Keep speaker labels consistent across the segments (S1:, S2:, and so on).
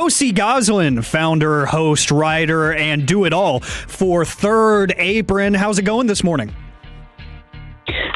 S1: Yossi Gozlan, founder, host, writer, and do it all for Third Apron. How's it going this morning?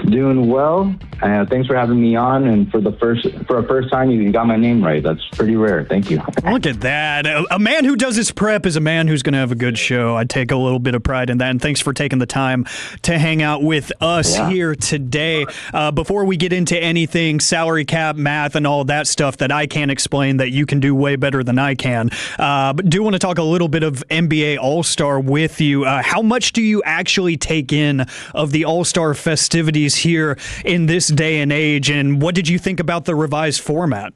S2: Doing well. Thanks for having me on. And for a first time, you got my name right. That's pretty rare. Thank you.
S1: Look at that. A man who does his prep is a man who's going to have a good show. I take a little bit of pride in that. And thanks for taking the time to hang out with us here today. Before we get into anything, salary cap, math, and all that stuff that I can't explain that you can do way better than I can. But do want to talk a little bit of NBA All-Star with you. How much do you actually take in of the All-Star festivities here in this day and age, and what did you think about the revised format?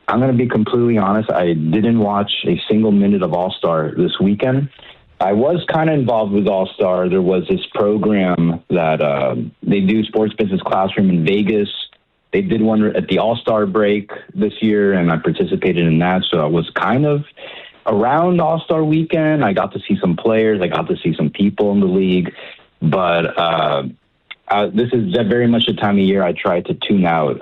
S2: I'm going to be completely honest. I didn't watch a single minute of All-Star this weekend. I was kind of involved with All-Star. There was this program that they do, Sports Business Classroom in Vegas. They did one at the All-Star break this year, and I participated in that, so I was kind of around All-Star weekend. I got to see some players. I got to see some people in the league, but this is very much the time of year I try to tune out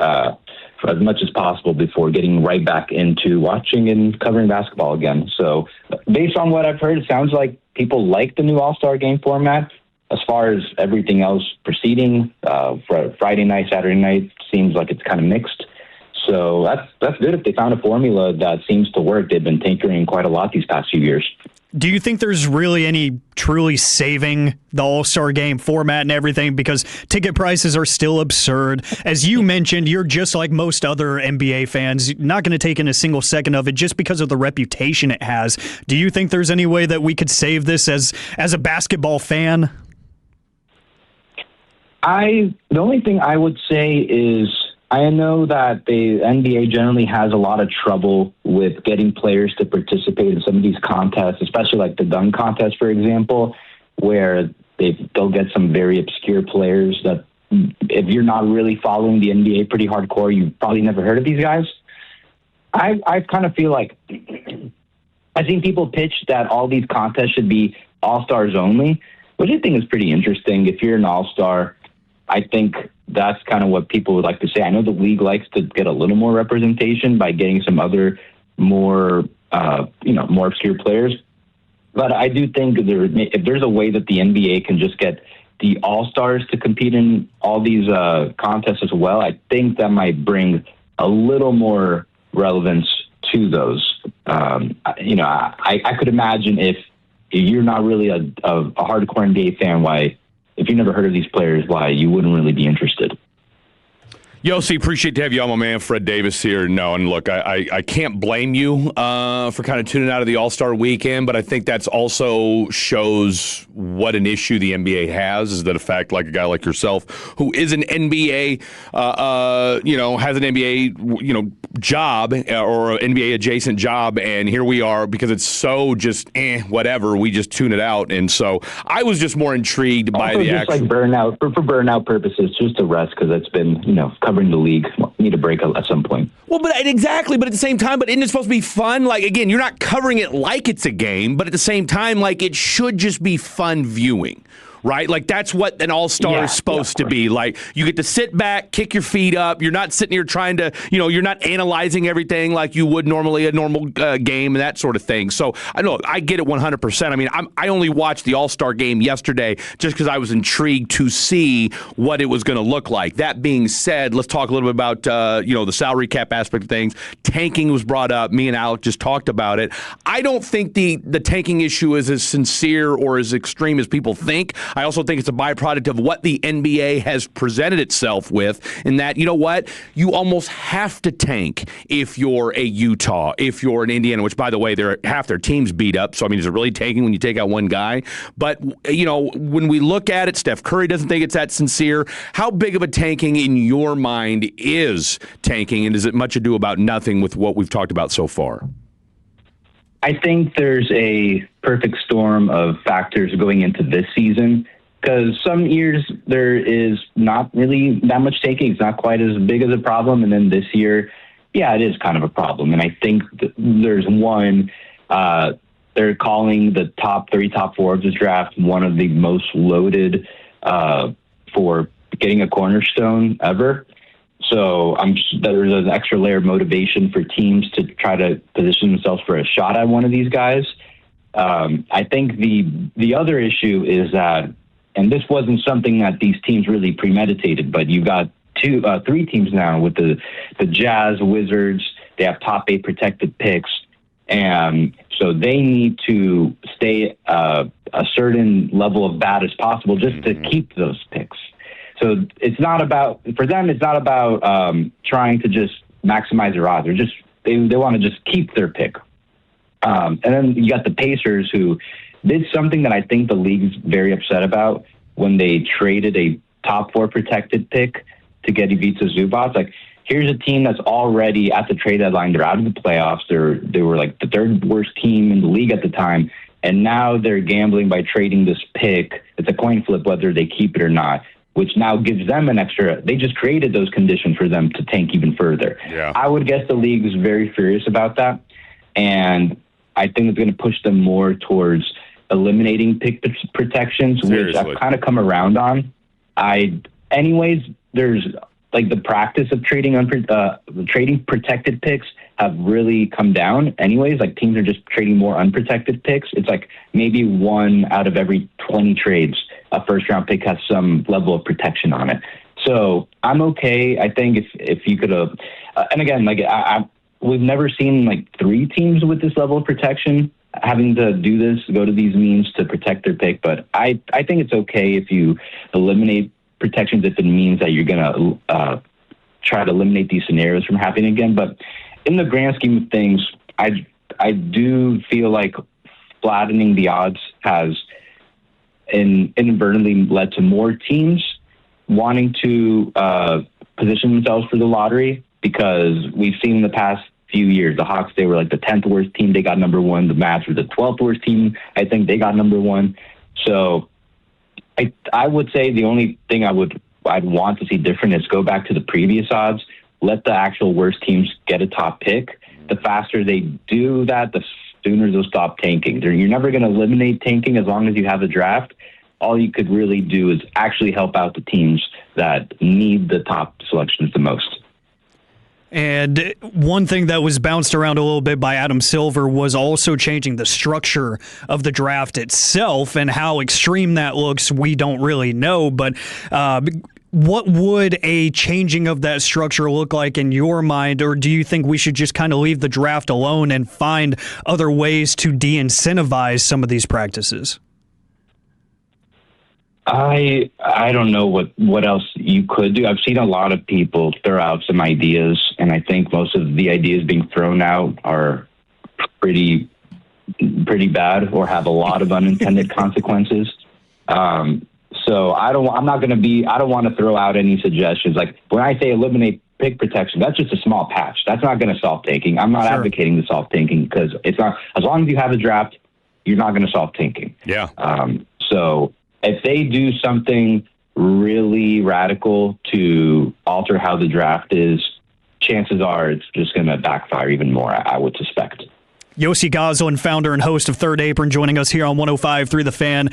S2: for as much as possible before getting right back into watching and covering basketball again. So based on what I've heard, it sounds like people like the new All-Star game format. As far as everything else proceeding, for Friday night, Saturday night, seems like it's kind of mixed. So that's good if they found a formula that seems to work. They've been tinkering quite a lot these past few years.
S1: Do you think there's really any truly saving the All-Star game format and everything? Because ticket prices are still absurd. As you mentioned, you're just like most other NBA fans, not going to take in a single second of it just because of the reputation it has. Do you think there's any way that we could save this as a basketball fan?
S2: The only thing I would say is I know that the NBA generally has a lot of trouble with getting players to participate in some of these contests, especially like the dunk contest, for example, where they'll get some very obscure players that if you're not really following the NBA pretty hardcore, you've probably never heard of these guys. I kind of feel like I've seen people pitch that all these contests should be all-stars only, which I think is pretty interesting. If you're an all-star, I think that's kind of what people would like to say. I know the league likes to get a little more representation by getting some other more obscure players. But I do think if there's a way that the NBA can just get the All-Stars to compete in all these contests as well, I think that might bring a little more relevance to those. I could imagine if you're not really a hardcore NBA fan, if you never heard of these players, why you wouldn't really be interested.
S3: Yossi, appreciate to have you on, my man. Fred Davis here. No, and look, I can't blame you for kind of tuning out of the All-Star weekend, but I think that's also shows what an issue the NBA has, is that a fact like a guy like yourself who is an NBA, has an NBA, job or an NBA adjacent job, and here we are because it's so just whatever, we just tune it out. And so I was just more intrigued by the
S2: actual. Like burnout, for burnout purposes, just to rest because it's been, covering the league. Need a break at some point.
S3: Well, but at the same time, but isn't it supposed to be fun? Like, again, you're not covering it like it's a game, but at the same time, like, it should just be fun viewing. Right? Like, that's what an all-star is supposed to be. Like, you get to sit back, kick your feet up. You're not sitting here trying to, you're not analyzing everything like you would normally a normal game and that sort of thing. So, I get it 100%. I mean, I only watched the All-Star game yesterday just because I was intrigued to see what it was going to look like. That being said, let's talk a little bit about, the salary cap aspect of things. Tanking was brought up. Me and Alec just talked about it. I don't think the tanking issue is as sincere or as extreme as people think. I also think it's a byproduct of what the NBA has presented itself with, in that, you almost have to tank if you're a Utah, if you're an Indiana, which, by the way, half their team's beat up. So, I mean, is it really tanking when you take out one guy? But, when we look at it, Steph Curry doesn't think it's that sincere. How big of a tanking in your mind is tanking, and is it much ado about nothing with what we've talked about so far?
S2: I think there's a perfect storm of factors going into this season, because some years there is not really that much taking. It's not quite as big as a problem. And then this year, it is kind of a problem. And I think there's one, they're calling the top four of this draft one of the most loaded for getting a cornerstone ever. So there's an extra layer of motivation for teams to try to position themselves for a shot at one of these guys. I think the other issue is that, and this wasn't something that these teams really premeditated, but you've got three teams now with the Jazz, Wizards. They have top 8 protected picks, and so they need to stay a certain level of bad as possible just to keep those picks. So it's not about trying to just maximize their odds. They want to just keep their pick. And then you got the Pacers, who did something that I think the league's very upset about when they traded a top 4 protected pick to get Ivica Zubac. Like, here's a team that's already at the trade deadline. They're out of the playoffs. They were like the 3rd worst team in the league at the time. And now they're gambling by trading this pick. It's a coin flip whether they keep it or not, which now gives them an extra. They just created those conditions for them to tank even further.
S3: Yeah.
S2: I would guess the league is very furious about that. And I think it's going to push them more towards eliminating pick protections, which I've kind of come around on. There's like the practice of trading protected picks have really come down anyways. Like, teams are just trading more unprotected picks. It's like maybe 1 out of every 20 trades, a first-round pick has some level of protection on it. So I'm okay. I think if you could have, and again, like we've never seen like 3 teams with this level of protection having to do this, go to these means to protect their pick. But I think it's okay if you eliminate protections if it means that you're going to try to eliminate these scenarios from happening again. But in the grand scheme of things, I do feel like flattening the odds has inadvertently led to more teams wanting to position themselves for the lottery, because we've seen in the past few years, the Hawks, they were like the 10th worst team. They got number 1. The Mavs were the 12th worst team. I think they got number 1. So I would say the only thing I'd want to see different is go back to the previous odds, let the actual worst teams get a top pick. The faster they do that, the sooner they'll stop tanking. You're never going to eliminate tanking as long as you have a draft. All you could really do is actually help out the teams that need the top selections the most.
S1: And one thing that was bounced around a little bit by Adam Silver was also changing the structure of the draft itself, and how extreme that looks, we don't really know. But what would a changing of that structure look like in your mind? Or do you think we should just kind of leave the draft alone and find other ways to de-incentivize some of these practices?
S2: I don't know what else you could do. I've seen a lot of people throw out some ideas, and I think most of the ideas being thrown out are pretty bad or have a lot of unintended consequences. So I don't want to throw out any suggestions. Like, when I say eliminate pick protection, that's just a small patch. That's not going to solve tanking. I'm not advocating to solve tanking, because it's not, as long as you have a draft, you're not going to solve tanking.
S3: Yeah.
S2: So if they do something really radical to alter how the draft is, chances are it's just going to backfire even more, I would suspect.
S1: Yossi Gozlan, founder and host of Third Apron, joining us here on 105.3 The Fan.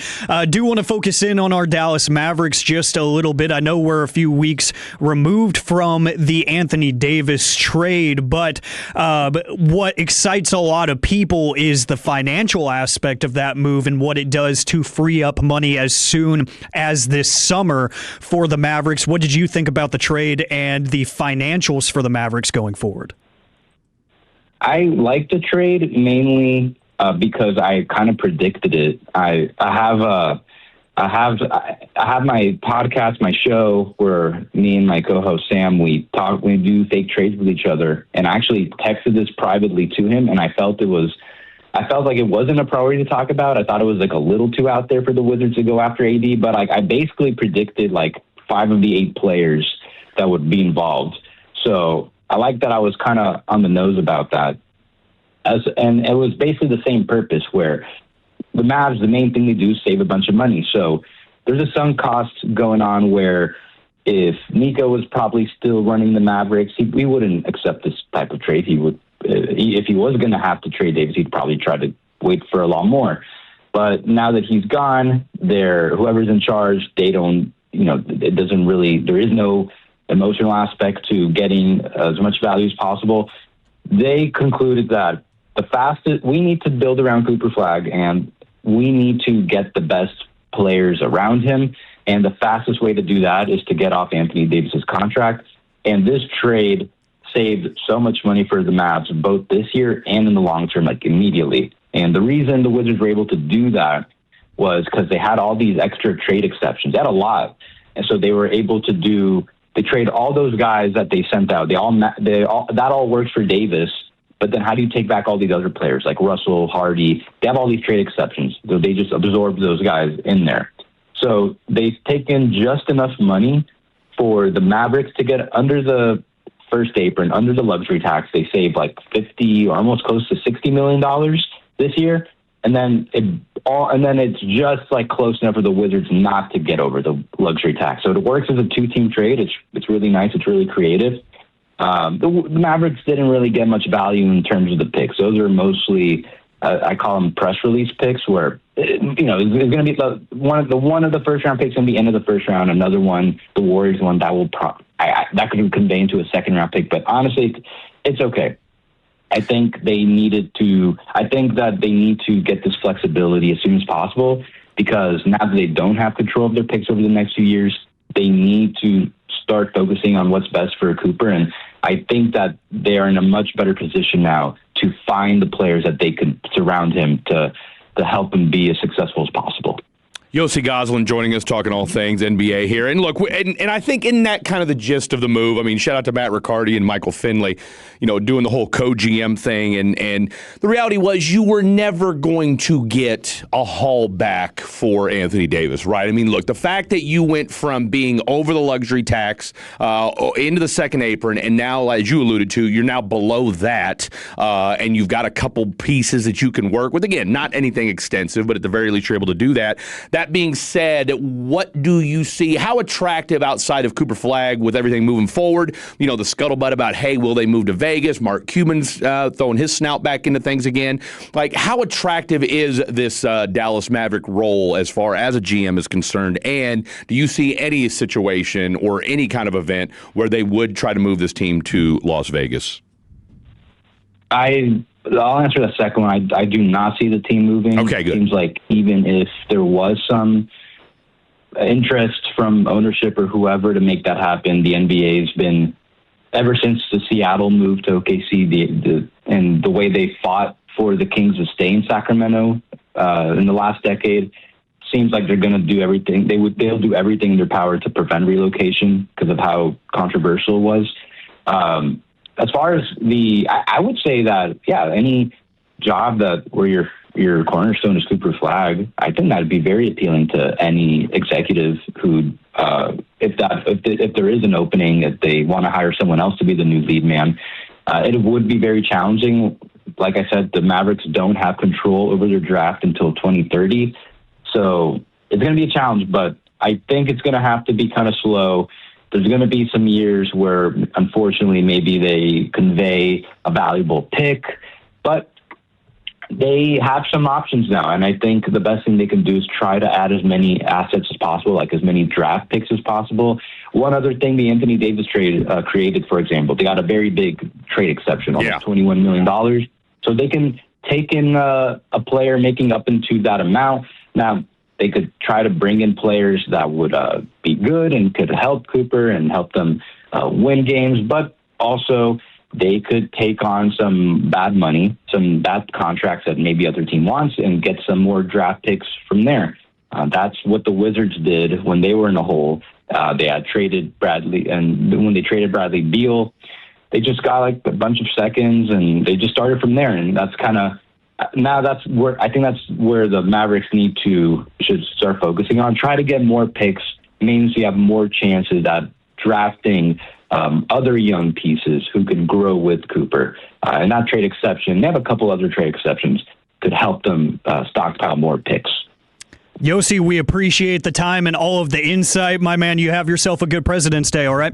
S1: Do want to focus in on our Dallas Mavericks just a little bit. I know we're a few weeks removed from the Anthony Davis trade, but what excites a lot of people is the financial aspect of that move and what it does to free up money as soon as this summer for the Mavericks. What did you think about the trade and the financials for the Mavericks going forward?
S2: I like the trade mainly because I kind of predicted it. I have my podcast, my show, where me and my co-host Sam, we do fake trades with each other, and I actually texted this privately to him, and I felt like it wasn't a priority to talk about. I thought it was like a little too out there for the Wizards to go after AD, but I basically predicted like 5 of the 8 players that would be involved. So I like that I was kind of on the nose about that. And it was basically the same purpose, where the Mavs, the main thing they do is save a bunch of money. So there's a sunk cost going on where if Nico was probably still running the Mavericks, he wouldn't accept this type of trade. He would, if he was going to have to trade Davis, he'd probably try to wait for a lot more. But now that he's gone, whoever's in charge, they don't, it doesn't really, there is no emotional aspect to getting as much value as possible. They concluded that we need to build around Cooper Flagg, and we need to get the best players around him. And the fastest way to do that is to get off Anthony Davis's contract. And this trade saved so much money for the Mavs, both this year and in the long term, like immediately. And the reason the Wizards were able to do that was because they had all these extra trade exceptions. They had a lot. And so they were able to trade all those guys that they sent out. That all works for Davis. But then how do you take back all these other players like Russell, Hardy? They have all these trade exceptions. So they just absorb those guys in there. So they've taken just enough money for the Mavericks to get under the first apron, under the luxury tax. They saved like $50 or almost close to $60 million this year. And then it's just like close enough for the Wizards not to get over the luxury tax. So it works as a two-team trade. It's really nice. It's really creative. The Mavericks didn't really get much value in terms of the picks. Those are mostly, I call them press release picks, where it's going to be one of the first round picks going to be end of the first round. Another one, the Warriors one, that could convey into a second round pick. But honestly, it's okay. I think that they need to get this flexibility as soon as possible, because now that they don't have control of their picks over the next few years, they need to start focusing on what's best for Cooper. And I think that they are in a much better position now to find the players that they could surround him to help him be as successful as possible.
S3: Yossi Gozlan joining us, talking all things NBA here. And look, and I think in that kind of the gist of the move, I mean, shout out to Matt Riccardi and Michael Finley, doing the whole co-GM thing. And the reality was you were never going to get a haul back for Anthony Davis, right? I mean, look, the fact that you went from being over the luxury tax into the second apron, and now, as you alluded to, you're now below that, and you've got a couple pieces that you can work with. Again, not anything extensive, but at the very least, you're able to do that. That being said, what do you see? How attractive outside of Cooper Flagg with everything moving forward? The scuttlebutt about, hey, will they move to Vegas? Mark Cuban's throwing his snout back into things again. Like, how attractive is this Dallas Maverick role as far as a GM is concerned? And do you see any situation or any kind of event where they would try to move this team to Las Vegas?
S2: I'll answer the second one. I do not see the team moving.
S3: Okay, good.
S2: It seems like even if there was some interest from ownership or whoever to make that happen, the NBA's been, ever since the Seattle move to OKC, and the way they fought for the Kings to stay in Sacramento in the last decade, seems like they're going to do everything. They'll do everything in their power to prevent relocation because of how controversial it was. As far as I would say that, any job where your cornerstone is Cooper Flagg, I think that'd be very appealing to any executive who, if there is an opening, if they want to hire someone else to be the new lead man, it would be very challenging. Like I said, the Mavericks don't have control over their draft until 2030. So it's going to be a challenge, but I think it's going to have to be kind of slow. There's going to be some years where, unfortunately, maybe they convey a valuable pick, but they have some options now. And I think the best thing they can do is try to add as many assets as possible, like as many draft picks as possible. One other thing, the Anthony Davis trade created, for example, they got a very big trade exception, almost $21 million. So they can take in a player making up into that amount. Now, they could try to bring in players that would be good and could help Cooper and help them win games, but also they could take on some bad money, some bad contracts that maybe other team wants, and get some more draft picks from there. That's what the Wizards did when they were in a hole. They had traded Bradley, and when they traded Bradley Beal, they just got like a bunch of seconds, and they just started from there. And that's kind of that's where the Mavericks should start focusing on. Try to get more picks, means you have more chances at drafting other young pieces who can grow with Cooper. And that trade exception, they have a couple other trade exceptions, could help them stockpile more picks.
S1: Yossi, we appreciate the time and all of the insight. My man, you have yourself a good President's Day, all right?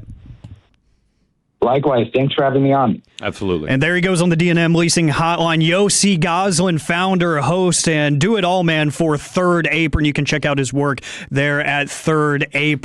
S2: Likewise. Thanks for having me on.
S3: Absolutely.
S1: And there he goes on the D&M Leasing Hotline. Yossi Gozlan, founder, host, and do it all, man, for Third Apron. You can check out his work there at Third Apron.